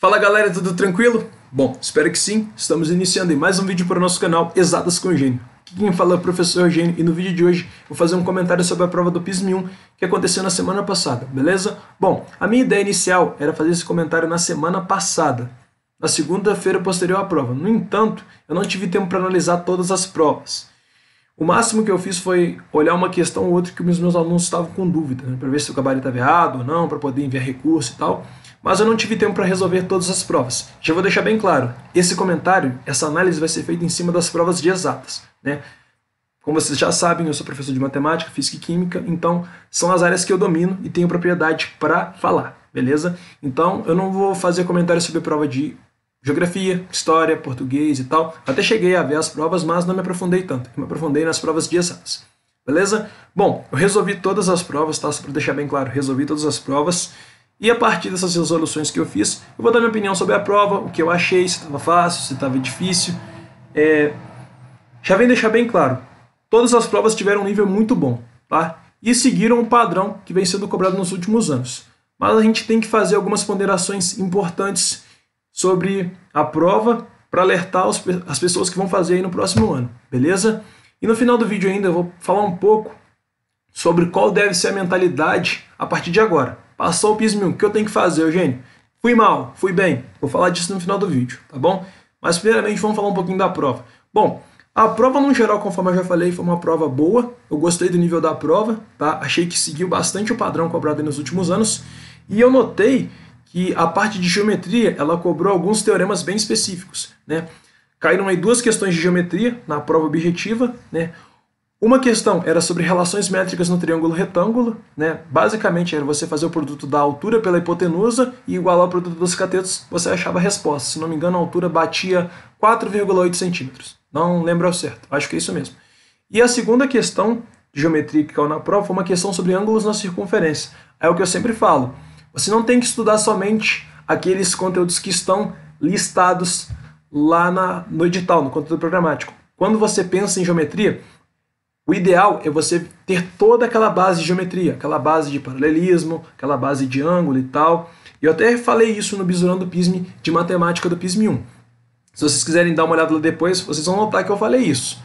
Fala galera, tudo tranquilo? Bom, espero que sim. Estamos iniciando mais um vídeo para o nosso canal Exatas com Eugênio. Aqui quem fala é o professor Eugênio e no vídeo de hoje vou fazer um comentário sobre a prova do PISM-1 que aconteceu na semana passada, beleza? Bom, a minha ideia inicial era fazer esse comentário na semana passada, na segunda-feira posterior à prova. No entanto, eu não tive tempo para analisar todas as provas. O máximo que eu fiz foi olhar uma questão ou outra que os meus alunos estavam com dúvida, né, para ver se o gabarito estava errado ou não, para poder enviar recurso e tal. Mas eu não tive tempo para resolver todas as provas. Já vou deixar bem claro, esse comentário, essa análise vai ser feita em cima das provas de exatas, né? Como vocês já sabem, eu sou professor de matemática, física e química, então são as áreas que eu domino e tenho propriedade para falar, beleza? Então eu não vou fazer comentário sobre prova de geografia, história, português e tal. Até cheguei a ver as provas, mas não me aprofundei tanto. Eu me aprofundei nas provas de exatas, beleza? Bom, eu resolvi todas as provas, tá? Só para deixar bem claro, resolvi todas as provas. E a partir dessas resoluções que eu fiz, eu vou dar minha opinião sobre a prova, o que eu achei, se estava fácil, se estava difícil. Já vem deixar bem claro, todas as provas tiveram um nível muito bom, tá? E seguiram um padrão que vem sendo cobrado nos últimos anos. Mas a gente tem que fazer algumas ponderações importantes sobre a prova para alertar as pessoas que vão fazer aí no próximo ano, beleza? E no final do vídeo ainda eu vou falar um pouco sobre qual deve ser a mentalidade a partir de agora. Passou o PISM-1, o que eu tenho que fazer, Eugênio? Fui mal, fui bem. Vou falar disso no final do vídeo, tá bom? Mas primeiramente vamos falar um pouquinho da prova. Bom, a prova no geral, conforme eu já falei, foi uma prova boa. Eu gostei do nível da prova, tá? Achei que seguiu bastante o padrão cobrado nos últimos anos. E eu notei que a parte de geometria, ela cobrou alguns teoremas bem específicos, né? Caíram aí duas questões de geometria na prova objetiva, né? Uma questão era sobre relações métricas no triângulo retângulo, né? Basicamente era você fazer o produto da altura pela hipotenusa e igualar o produto dos catetos, você achava a resposta. Se não me engano, a altura batia 4,8 centímetros. Não lembro ao certo, acho que é isso mesmo. E a segunda questão de geometria que caiu na prova foi uma questão sobre ângulos na circunferência. É o que eu sempre falo. Você não tem que estudar somente aqueles conteúdos que estão listados lá no edital, no conteúdo programático. Quando você pensa em geometria, o ideal é você ter toda aquela base de geometria, aquela base de paralelismo, aquela base de ângulo e tal. Eu até falei isso no Bisurando PISM de matemática do PISM-1. Se vocês quiserem dar uma olhada lá depois, vocês vão notar que eu falei isso.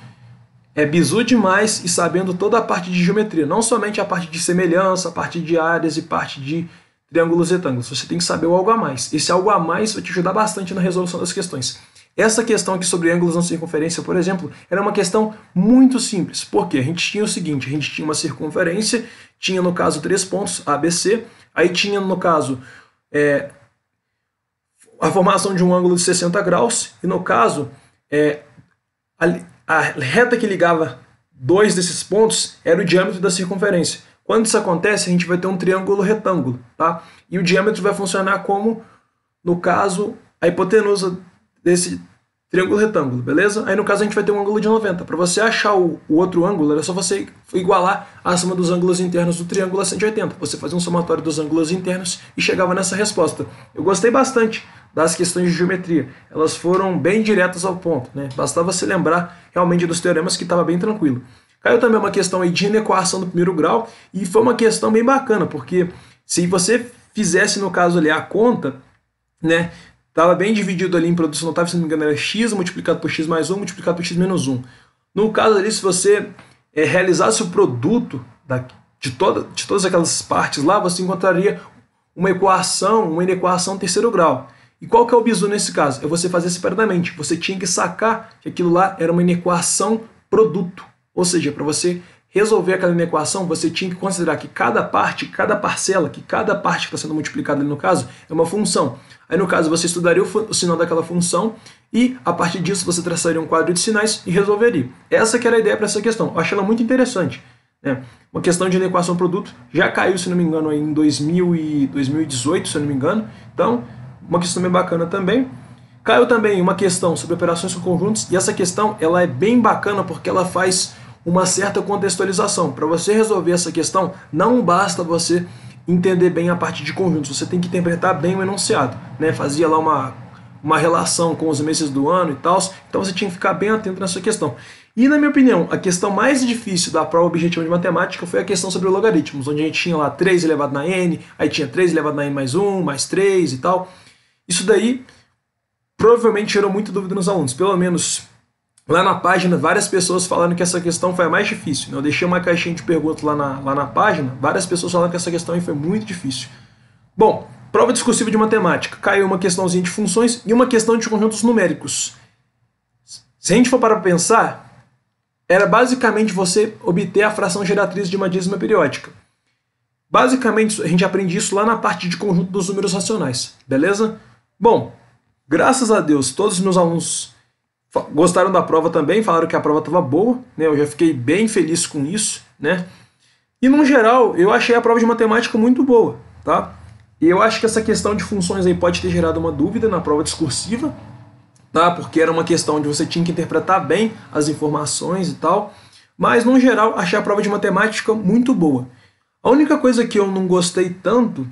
É bizu demais e sabendo toda a parte de geometria, não somente a parte de semelhança, a parte de áreas e parte de triângulos e retângulos. Você tem que saber o algo a mais. Esse algo a mais vai te ajudar bastante na resolução das questões. Essa questão aqui sobre ângulos na circunferência, por exemplo, era uma questão muito simples. Por quê? A gente tinha o seguinte, a gente tinha uma circunferência, tinha no caso 3 pontos, ABC, aí tinha no caso a formação de um ângulo de 60 graus, e no caso a reta que ligava dois desses pontos era o diâmetro da circunferência. Quando isso acontece, a gente vai ter um triângulo retângulo, tá? E o diâmetro vai funcionar como, no caso, a hipotenusa desse triângulo retângulo, beleza? Aí no caso a gente vai ter um ângulo de 90. Para você achar o outro ângulo, era só você igualar a soma dos ângulos internos do triângulo a 180. Você fazia um somatório dos ângulos internos e chegava nessa resposta. Eu gostei bastante das questões de geometria. Elas foram bem diretas ao ponto, né? Bastava você lembrar realmente dos teoremas que estava bem tranquilo. Caiu também uma questão aí de inequação do primeiro grau e foi uma questão bem bacana, porque se você fizesse no caso ali a conta, né? Estava bem dividido ali em produtos notáveis, se não me engano, era x multiplicado por x mais 1 multiplicado por x menos 1. No caso ali, se você realizasse o produto de todas aquelas partes lá, você encontraria uma inequação terceiro grau. E qual que é o bizu nesse caso? É você fazer separadamente. Você tinha que sacar que aquilo lá era uma inequação produto. Ou seja, para você resolver aquela inequação, você tinha que considerar que cada parte, cada parcela, que cada parte que está sendo multiplicada ali no caso, é uma função. Aí no caso você estudaria o sinal daquela função e a partir disso você traçaria um quadro de sinais e resolveria. Essa que era a ideia para essa questão. Eu achei ela muito interessante, né? Uma questão de inequação produto, já caiu, se não me engano, em 2018, se não me engano. Então, uma questão bem bacana também. Caiu também uma questão sobre operações com conjuntos e essa questão ela é bem bacana porque ela faz uma certa contextualização. Para você resolver essa questão, não basta você entender bem a parte de conjuntos, você tem que interpretar bem o enunciado, né? Fazia lá uma relação com os meses do ano e tal, então você tinha que ficar bem atento nessa questão. E na minha opinião, a questão mais difícil da prova objetiva de matemática foi a questão sobre logaritmos, onde a gente tinha lá 3 elevado na n, aí tinha 3 elevado na n mais 1, mais 3 e tal. Isso daí provavelmente gerou muita dúvida nos alunos. Pelo menos lá na página, várias pessoas falaram que essa questão foi a mais difícil. Eu deixei uma caixinha de perguntas lá na página, várias pessoas falaram que essa questão foi muito difícil. Bom, prova discursiva de matemática. Caiu uma questãozinha de funções e uma questão de conjuntos numéricos. Se a gente for para pensar, era basicamente você obter a fração geratriz de uma dízima periódica. Basicamente, a gente aprende isso lá na parte de conjunto dos números racionais, beleza? Bom, graças a Deus, todos os meus alunos gostaram da prova também, falaram que a prova estava boa, né? Eu já fiquei bem feliz com isso, né? E, no geral, eu achei a prova de matemática muito boa, tá? E eu acho que essa questão de funções aí pode ter gerado uma dúvida na prova discursiva, tá? Porque era uma questão onde você tinha que interpretar bem as informações e tal. Mas, no geral, achei a prova de matemática muito boa. A única coisa que eu não gostei tanto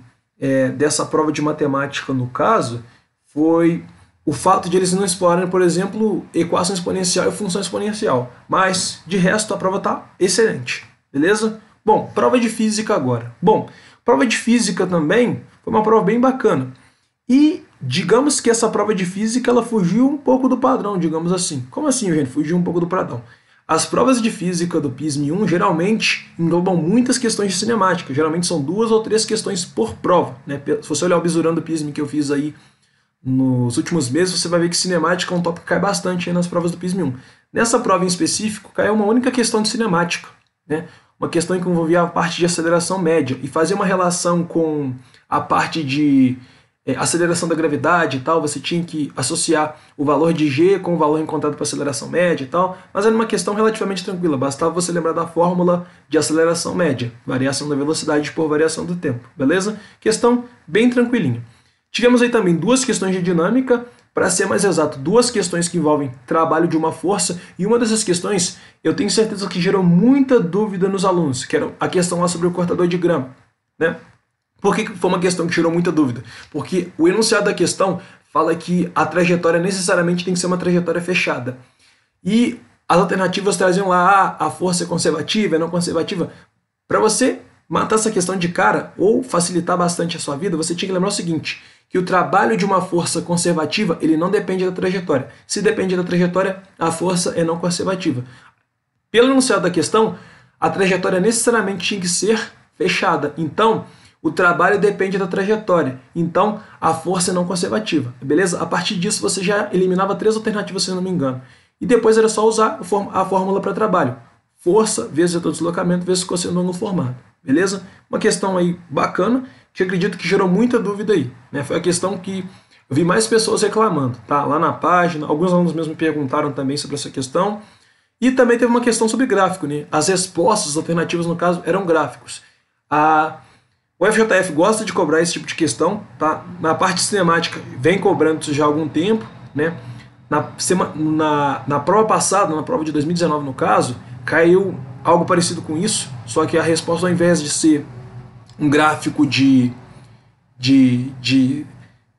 dessa prova de matemática, no caso, foi o fato de eles não explorarem, por exemplo, equação exponencial e função exponencial. Mas, de resto, a prova está excelente, beleza? Bom, prova de física agora. Bom, prova de física também foi uma prova bem bacana. E digamos que essa prova de física ela fugiu um pouco do padrão, digamos assim. Como assim, gente? Fugiu um pouco do padrão. As provas de física do PISM-1 geralmente englobam muitas questões de cinemática. Geralmente são 2 ou 3 questões por prova, né? Se você olhar o bisurando do PISM que eu fiz aí nos últimos meses, você vai ver que cinemática é um tópico que cai bastante aí nas provas do PISM-1. Nessa prova em específico, caiu uma única questão de cinemática, né? Uma questão que envolvia a parte de aceleração média e fazia uma relação com a parte de aceleração da gravidade e tal. Você tinha que associar o valor de g com o valor encontrado para aceleração média e tal, mas era uma questão relativamente tranquila, bastava você lembrar da fórmula de aceleração média, variação da velocidade por variação do tempo, beleza? Questão bem tranquilinha. Tivemos aí também 2 questões de dinâmica, para ser mais exato, 2 questões que envolvem trabalho de uma força, e uma dessas questões eu tenho certeza que gerou muita dúvida nos alunos, que era a questão lá sobre o cortador de grama, né? Por que foi uma questão que gerou muita dúvida? Porque o enunciado da questão fala que a trajetória necessariamente tem que ser uma trajetória fechada. E as alternativas traziam lá, a força é conservativa, é não conservativa. Para você matar essa questão de cara ou facilitar bastante a sua vida, você tinha que lembrar o seguinte, que o trabalho de uma força conservativa, ele não depende da trajetória. Se depende da trajetória, a força é não conservativa. Pelo enunciado da questão, a trajetória necessariamente tinha que ser fechada. Então, o trabalho depende da trajetória, então a força é não conservativa, beleza? A partir disso você já eliminava 3 alternativas, se eu não me engano. E depois era só usar a fórmula para trabalho. Força vezes vetor de deslocamento vezes cosseno do ângulo formado, beleza? Uma questão aí bacana, que eu acredito que gerou muita dúvida aí, né? Foi a questão que eu vi mais pessoas reclamando, tá? Lá na página, alguns alunos mesmo me perguntaram também sobre essa questão. E também teve uma questão sobre gráfico, né? As respostas, as alternativas no caso, eram gráficos. O FJF gosta de cobrar esse tipo de questão, tá? Na parte cinemática vem cobrando isso já há algum tempo, né? Na prova passada, na prova de 2019 no caso, caiu algo parecido com isso, só que a resposta, ao invés de ser um gráfico de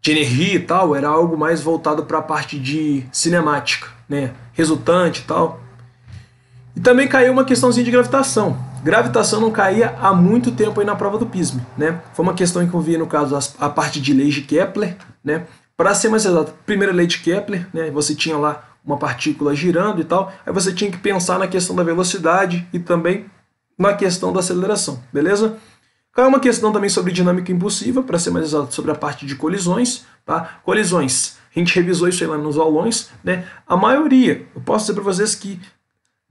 energia e tal, era algo mais voltado para a parte de cinemática, né? Resultante e tal. E também caiu uma questãozinha de gravitação. Gravitação não caía há muito tempo aí na prova do PISM, né? Foi uma questão que envolvia, no caso, a parte de leis de Kepler, né? Para ser mais exato, primeira lei de Kepler, né? Você tinha lá uma partícula girando e tal, aí você tinha que pensar na questão da velocidade e também na questão da aceleração, beleza? Caiu uma questão também sobre dinâmica impulsiva, para ser mais exato, sobre a parte de colisões, tá? Colisões, a gente revisou isso aí lá nos aulões, né? A maioria, eu posso dizer para vocês que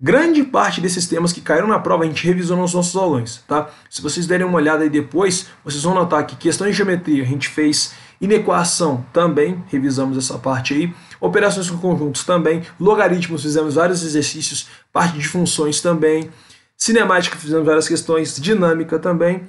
grande parte desses temas que caíram na prova a gente revisou nos nossos aulões, tá? Se vocês derem uma olhada aí depois, vocês vão notar que questões de geometria a gente fez, inequação também, revisamos essa parte aí, operações com conjuntos também, logaritmos fizemos vários exercícios, parte de funções também, cinemática fizemos várias questões, dinâmica também,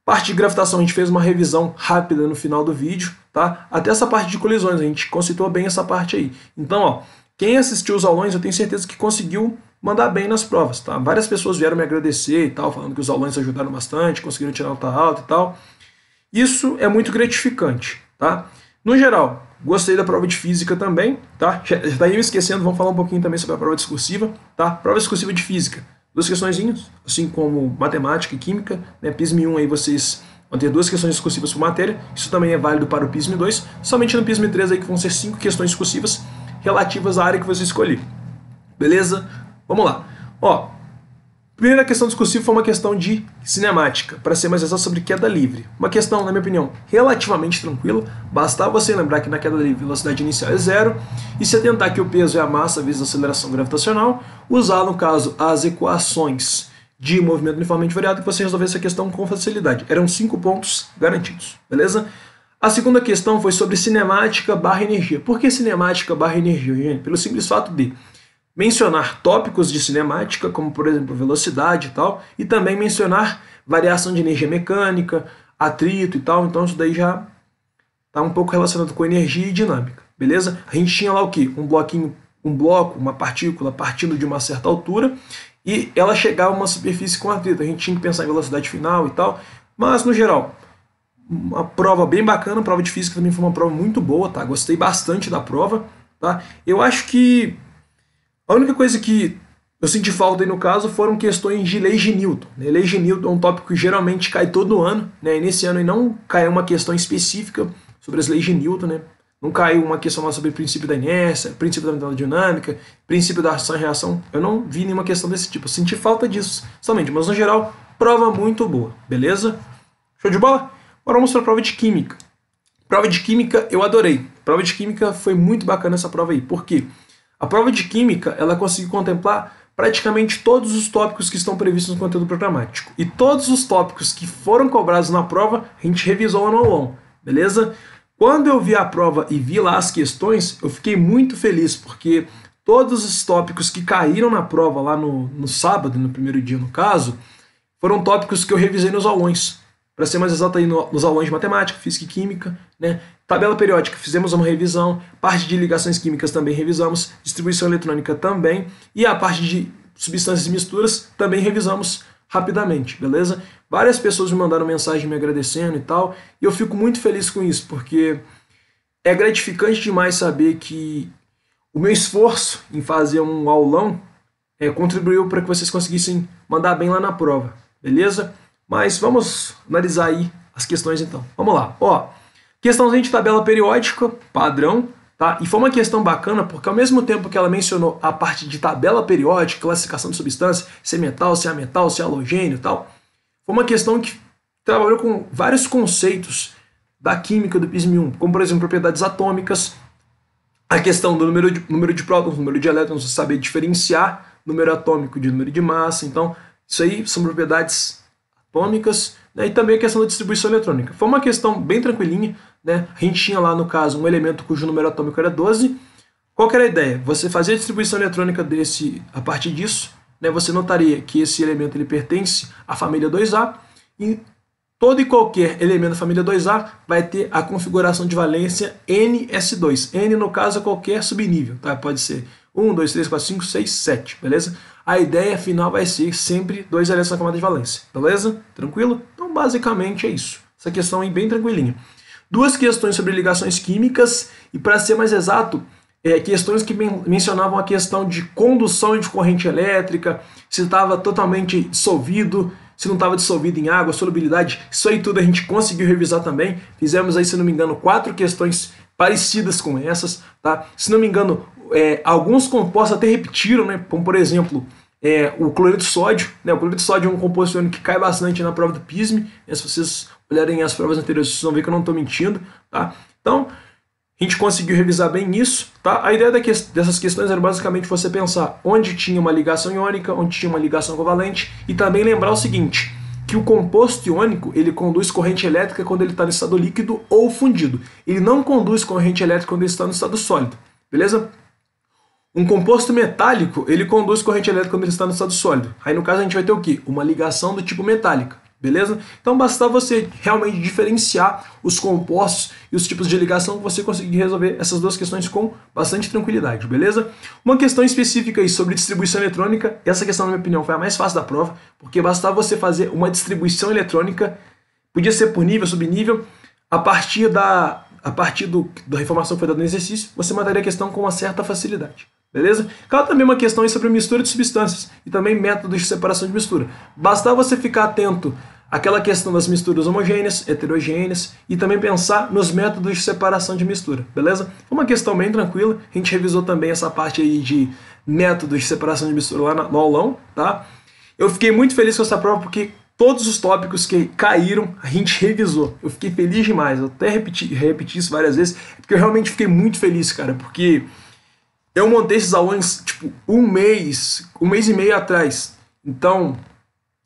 parte de gravitação a gente fez uma revisão rápida no final do vídeo, tá? Até essa parte de colisões, a gente conceitou bem essa parte aí. Então, ó, quem assistiu os aulões eu tenho certeza que conseguiu mandar bem nas provas, tá? Várias pessoas vieram me agradecer e tal, falando que os aulões ajudaram bastante, conseguiram tirar nota alta e tal. Isso é muito gratificante, tá? No geral, gostei da prova de física também, tá? Já tá me esquecendo, vamos falar um pouquinho também sobre a prova discursiva, tá? Prova discursiva de física, 2 questõezinhas, assim como matemática e química, né? PISM 1 aí vocês Vão ter 2 questões discursivas por matéria, isso também é válido para o PISM 2, somente no PISM 3 aí que vão ser 5 questões discursivas relativas à área que você escolher. Beleza? Vamos lá. Ó, primeira questão discursiva foi uma questão de cinemática, para ser mais exato, sobre queda livre. Uma questão, na minha opinião, relativamente tranquila, bastava você lembrar que na queda livre a velocidade inicial é 0, e se atentar que o peso é a massa vezes a aceleração gravitacional, usar, no caso, as equações de movimento uniformemente variado, que você resolver essa questão com facilidade. Eram 5 pontos garantidos, beleza? A segunda questão foi sobre cinemática barra energia. Por que cinemática barra energia, gente? Pelo simples fato de mencionar tópicos de cinemática, como por exemplo velocidade e tal, e também mencionar variação de energia mecânica, atrito e tal, então isso daí já está um pouco relacionado com energia e dinâmica, beleza? A gente tinha lá o quê? Um bloco, uma partícula partindo de uma certa altura, e ela chegava a uma superfície com atrito, a gente tinha que pensar em velocidade final e tal, mas no geral, uma prova bem bacana, a prova de física também foi uma prova muito boa, tá? Gostei bastante da prova, tá? Eu acho que a única coisa que eu senti falta aí no caso foram questões de leis de Newton. Leis de Newton é um tópico que geralmente cai todo ano, né? E nesse ano não caiu uma questão específica sobre as leis de Newton, né? Não caiu uma questão lá sobre o princípio da inércia, princípio da dinâmica, princípio da ação e reação. Eu não vi nenhuma questão desse tipo. Eu senti falta disso somente, mas no geral, prova muito boa, beleza? Show de bola? Agora vamos para a prova de química. Prova de química eu adorei. Prova de química foi muito bacana essa prova aí. Por quê? A prova de química ela conseguiu contemplar praticamente todos os tópicos que estão previstos no conteúdo programático. E todos os tópicos que foram cobrados na prova, a gente revisou ano a ano, beleza? Quando eu vi a prova e vi lá as questões, eu fiquei muito feliz, porque todos os tópicos que caíram na prova lá no sábado, no primeiro dia no caso, foram tópicos que eu revisei nos aulões. Para ser mais exato aí nos aulões de matemática, física e química, né? Tabela periódica, fizemos uma revisão, parte de ligações químicas também revisamos, distribuição eletrônica também, e a parte de substâncias e misturas também revisamos rapidamente, beleza? Várias pessoas me mandaram mensagem me agradecendo e tal, e eu fico muito feliz com isso, porque é gratificante demais saber que o meu esforço em fazer um aulão contribuiu para que vocês conseguissem mandar bem lá na prova, beleza? Mas vamos analisar aí as questões então. Vamos lá, ó. Questãozinha de tabela periódica, padrão, tá? E foi uma questão bacana porque ao mesmo tempo que ela mencionou a parte de tabela periódica, classificação de substância, se é metal, se é ametal, se é halogênio e tal, foi uma questão que trabalhou com vários conceitos da química do PISM-1, como por exemplo propriedades atômicas, a questão do número de prótons, número de elétrons, você saber diferenciar número atômico de número de massa, então isso aí são propriedades atômicas, né? E também a questão da distribuição eletrônica. Foi uma questão bem tranquilinha, né? A gente tinha lá no caso um elemento cujo número atômico era 12. Qual que era a ideia? Você fazia a distribuição eletrônica a partir disso, né? Você notaria que esse elemento ele pertence à família 2A e todo e qualquer elemento da família 2A vai ter a configuração de valência NS2. N no caso é qualquer subnível, tá? Pode ser 1, 2, 3, 4, 5, 6, 7, beleza? A ideia final vai ser sempre 2 elétrons na camada de valência, beleza? Tranquilo? Então basicamente é isso. Essa questão aí bem tranquilinha. 2 questões sobre ligações químicas e para ser mais exato, questões que mencionavam a questão de condução de corrente elétrica, se estava totalmente dissolvido, se não estava dissolvido em água, solubilidade, isso aí tudo a gente conseguiu revisar também. Fizemos aí, se não me engano, 4 questões parecidas com essas, tá? Se não me engano, alguns compostos até repetiram, né? Como por exemplo, o cloreto de sódio, né? O cloreto de sódio é um composto iônico que cai bastante na prova do PISM, né? Se vocês olharem as provas anteriores, vocês vão ver que eu não estou mentindo, tá? Então, a gente conseguiu revisar bem isso, tá? A ideia dessas questões era basicamente você pensar onde tinha uma ligação iônica, onde tinha uma ligação covalente, e também lembrar o seguinte, que o composto iônico ele conduz corrente elétrica quando ele está no estado líquido ou fundido. Ele não conduz corrente elétrica quando ele está no estado sólido, beleza? Um composto metálico, ele conduz corrente elétrica quando ele está no estado sólido. Aí no caso a gente vai ter o quê? Uma ligação do tipo metálica, beleza? Então basta você realmente diferenciar os compostos e os tipos de ligação que você conseguir resolver essas 2 questões com bastante tranquilidade, beleza? Uma questão específica aí sobre distribuição eletrônica, essa questão na minha opinião foi a mais fácil da prova, porque bastava você fazer uma distribuição eletrônica, podia ser por nível, subnível, a partir da informação que foi dada no exercício, você mataria a questão com uma certa facilidade. Beleza? Claro, também uma questão aí sobre mistura de substâncias e também métodos de separação de mistura. Bastava você ficar atento aquela questão das misturas homogêneas, heterogêneas e também pensar nos métodos de separação de mistura, beleza? Uma questão bem tranquila, a gente revisou também essa parte aí de métodos de separação de mistura lá no aulão, tá? Eu fiquei muito feliz com essa prova porque todos os tópicos que caíram a gente revisou. Eu fiquei feliz demais, eu até repeti isso várias vezes, porque eu realmente fiquei muito feliz, cara, porque eu montei esses aulões, tipo, um mês e meio atrás. Então,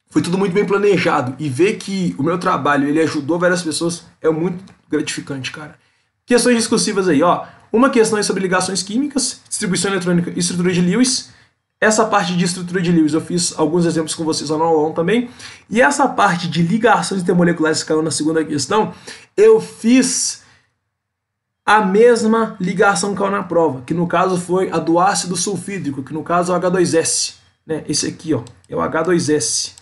foi tudo muito bem planejado. E ver que o meu trabalho, ele ajudou várias pessoas, é muito gratificante, cara. Questões discursivas aí, ó. Uma questão é sobre ligações químicas, distribuição eletrônica e estrutura de Lewis. Essa parte de estrutura de Lewis eu fiz alguns exemplos com vocês lá no aulão também. E essa parte de ligações intermoleculares que caiu na segunda questão, eu fiz a mesma ligação que caiu na prova, que no caso foi a do ácido sulfídrico, que no caso é o H2S. Né? Esse aqui, ó, é o H2S.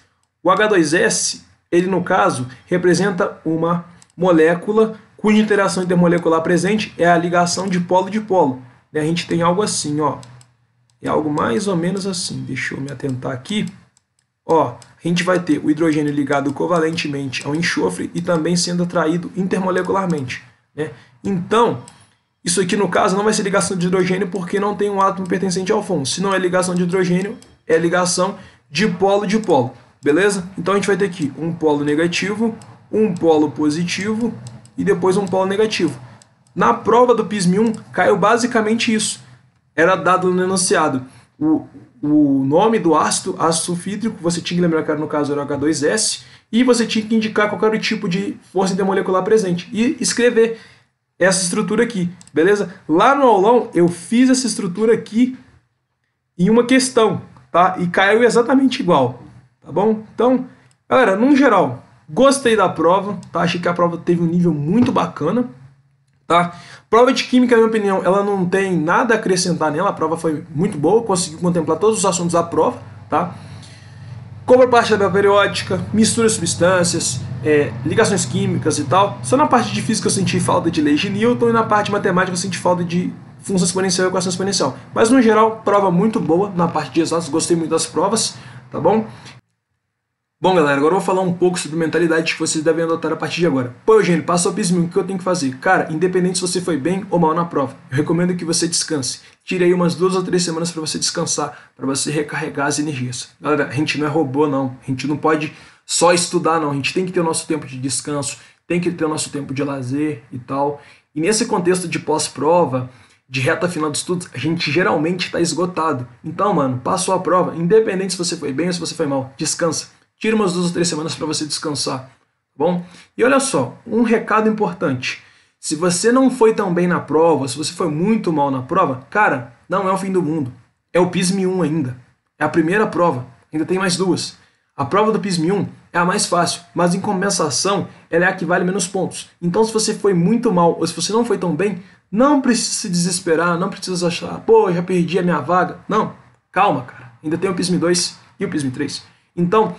O H2S, ele no caso, representa uma molécula cuja interação intermolecular presente é a ligação de polo. A gente tem algo assim, ó. É algo mais ou menos assim. Deixa eu me atentar aqui. Ó, a gente vai ter o hidrogênio ligado covalentemente ao enxofre e também sendo atraído intermolecularmente. Né? Então, isso aqui no caso não vai ser ligação de hidrogênio porque não tem um átomo pertencente ao fundo. Se não é ligação de hidrogênio, é ligação de polo. Beleza? Então a gente vai ter aqui um polo negativo, um polo positivo e depois um polo negativo. Na prova do PISM-1 caiu basicamente isso. Era dado no enunciado o nome do ácido sulfídrico, você tinha que lembrar que no caso era o H2S, e você tinha que indicar qual era o tipo de força intermolecular presente e escrever essa estrutura aqui, beleza? Lá no aulão eu fiz essa estrutura aqui em uma questão, tá? E caiu exatamente igual, tá bom? Então, galera, no geral, gostei da prova, tá? Achei que a prova teve um nível muito bacana, tá? Prova de química, na minha opinião, ela não tem nada a acrescentar nela, a prova foi muito boa, consegui contemplar todos os assuntos da prova, tá? Como a parte da tabela periódica, mistura de substâncias, ligações químicas e tal. Só na parte de física eu senti falta de leis de Newton e na parte de matemática eu senti falta de função exponencial e equação exponencial. Mas no geral, prova muito boa na parte de exatos, gostei muito das provas, tá bom? Bom, galera, agora eu vou falar um pouco sobre mentalidade que vocês devem adotar a partir de agora. Pô, Eugênio, passou o PISM-1, o que eu tenho que fazer? Cara, independente se você foi bem ou mal na prova, eu recomendo que você descanse. Tire aí umas 2 ou 3 semanas para você descansar, para você recarregar as energias. Galera, a gente não é robô, não. A gente não pode só estudar, não. A gente tem que ter o nosso tempo de descanso, tem que ter o nosso tempo de lazer e tal. E nesse contexto de pós-prova, de reta final dos estudos, a gente geralmente está esgotado. Então, mano, passou a prova, independente se você foi bem ou se você foi mal, descansa. Tira umas 2 ou 3 semanas para você descansar, tá bom? E olha só, um recado importante. Se você não foi tão bem na prova, se você foi muito mal na prova, cara, não é o fim do mundo. É o PISM-1 ainda. É a primeira prova. Ainda tem mais 2. A prova do PISM-1 é a mais fácil, mas em compensação, ela é a que vale menos pontos. Então, se você foi muito mal ou se você não foi tão bem, não precisa se desesperar, não precisa achar, pô, já perdi a minha vaga. Não, calma, cara. Ainda tem o PISM-2 e o PISM-3. Então,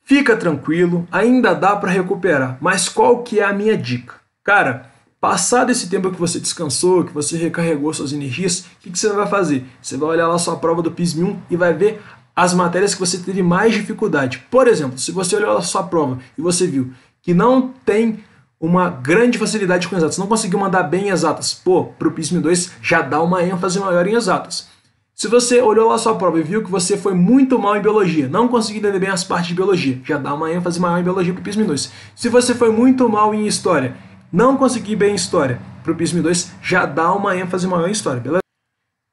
fica tranquilo, ainda dá para recuperar. Mas qual que é a minha dica? Cara, passado esse tempo que você descansou, que você recarregou suas energias, o que você vai fazer? Você vai olhar lá a sua prova do PISM-1 e vai ver as matérias que você teve mais dificuldade. Por exemplo, se você olhou a sua prova e você viu que não tem uma grande facilidade com exatas, não conseguiu mandar bem em exatas, pô, pro PISM-2 já dá uma ênfase maior em exatas. Se você olhou lá a sua prova e viu que você foi muito mal em biologia, não conseguiu entender bem as partes de biologia, já dá uma ênfase maior em biologia para o PISM-2. Se você foi muito mal em história, não conseguiu bem em história, para o PISM-2 já dá uma ênfase maior em história, beleza?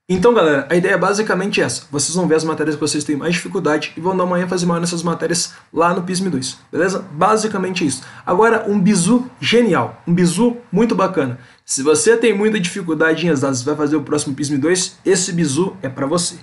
Então, galera, a ideia é basicamente essa. Vocês vão ver as matérias que vocês têm mais dificuldade e vão dar uma ênfase maior nessas matérias lá no PISM-2, beleza? Basicamente isso. Agora, um bizu genial, um bizu muito bacana. Se você tem muita dificuldade em exatas e vai fazer o próximo PISM-2, esse bizu é para você.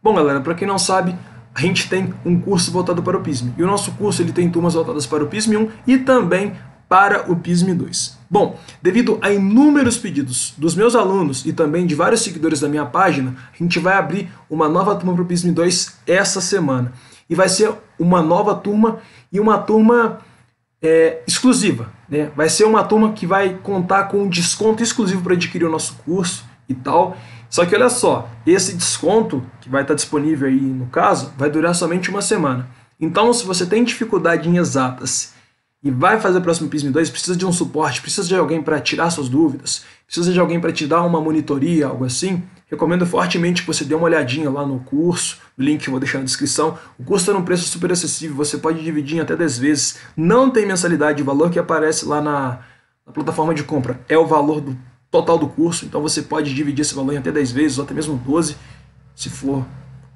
Bom, galera, para quem não sabe, a gente tem um curso voltado para o PISM. E o nosso curso ele tem turmas voltadas para o PISM-1 e também para o PISM-2. Bom, devido a inúmeros pedidos dos meus alunos e também de vários seguidores da minha página, a gente vai abrir uma nova turma para o PISM-2 essa semana. E vai ser uma nova turma e uma turma exclusiva, né? Vai ser uma turma que vai contar com um desconto exclusivo para adquirir o nosso curso e tal. Só que olha só, esse desconto que vai estar disponível aí no caso, vai durar somente uma semana. Então, se você tem dificuldade em exatas e vai fazer o próximo PISM 2, precisa de um suporte, precisa de alguém para tirar suas dúvidas, precisa de alguém para te dar uma monitoria, algo assim, recomendo fortemente que você dê uma olhadinha lá no curso, o link que eu vou deixar na descrição. O curso está num preço super acessível, você pode dividir em até 10 vezes, não tem mensalidade, o valor que aparece lá na plataforma de compra é o valor do total do curso, então você pode dividir esse valor em até 10 vezes ou até mesmo 12, se for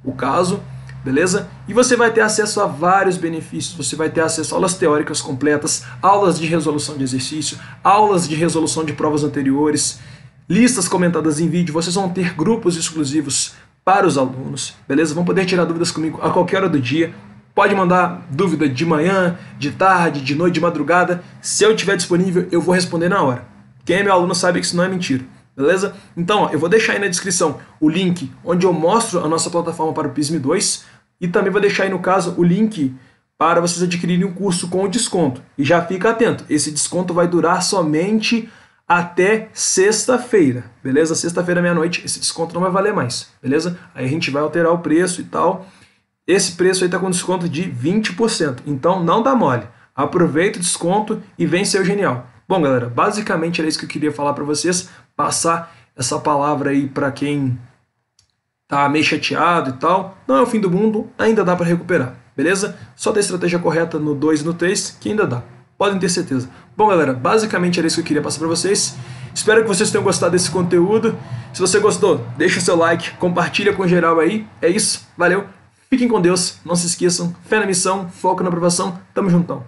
o caso. Beleza? E você vai ter acesso a vários benefícios, você vai ter acesso a aulas teóricas completas, aulas de resolução de exercício, aulas de resolução de provas anteriores, listas comentadas em vídeo, vocês vão ter grupos exclusivos para os alunos, beleza? Vão poder tirar dúvidas comigo a qualquer hora do dia, pode mandar dúvida de manhã, de tarde, de noite, de madrugada, se eu estiver disponível eu vou responder na hora. Quem é meu aluno sabe que isso não é mentira. Beleza? Então, ó, eu vou deixar aí na descrição o link onde eu mostro a nossa plataforma para o PISM 2 e também vou deixar aí, no caso, o link para vocês adquirirem o curso com desconto. E já fica atento, esse desconto vai durar somente até sexta-feira, beleza? Sexta-feira, meia-noite, esse desconto não vai valer mais, beleza? Aí a gente vai alterar o preço e tal. Esse preço aí está com desconto de 20%, então não dá mole. Aproveita o desconto e vem ser o genial. Bom, galera, basicamente era isso que eu queria falar para vocês, passar essa palavra aí para quem tá meio chateado e tal. Não é o fim do mundo, ainda dá para recuperar, beleza? Só ter a estratégia correta no 2 e no 3 que ainda dá, podem ter certeza. Bom, galera, basicamente era isso que eu queria passar para vocês. Espero que vocês tenham gostado desse conteúdo. Se você gostou, deixa o seu like, compartilha com geral aí. É isso, valeu, fiquem com Deus, não se esqueçam, fé na missão, foco na aprovação, tamo juntão.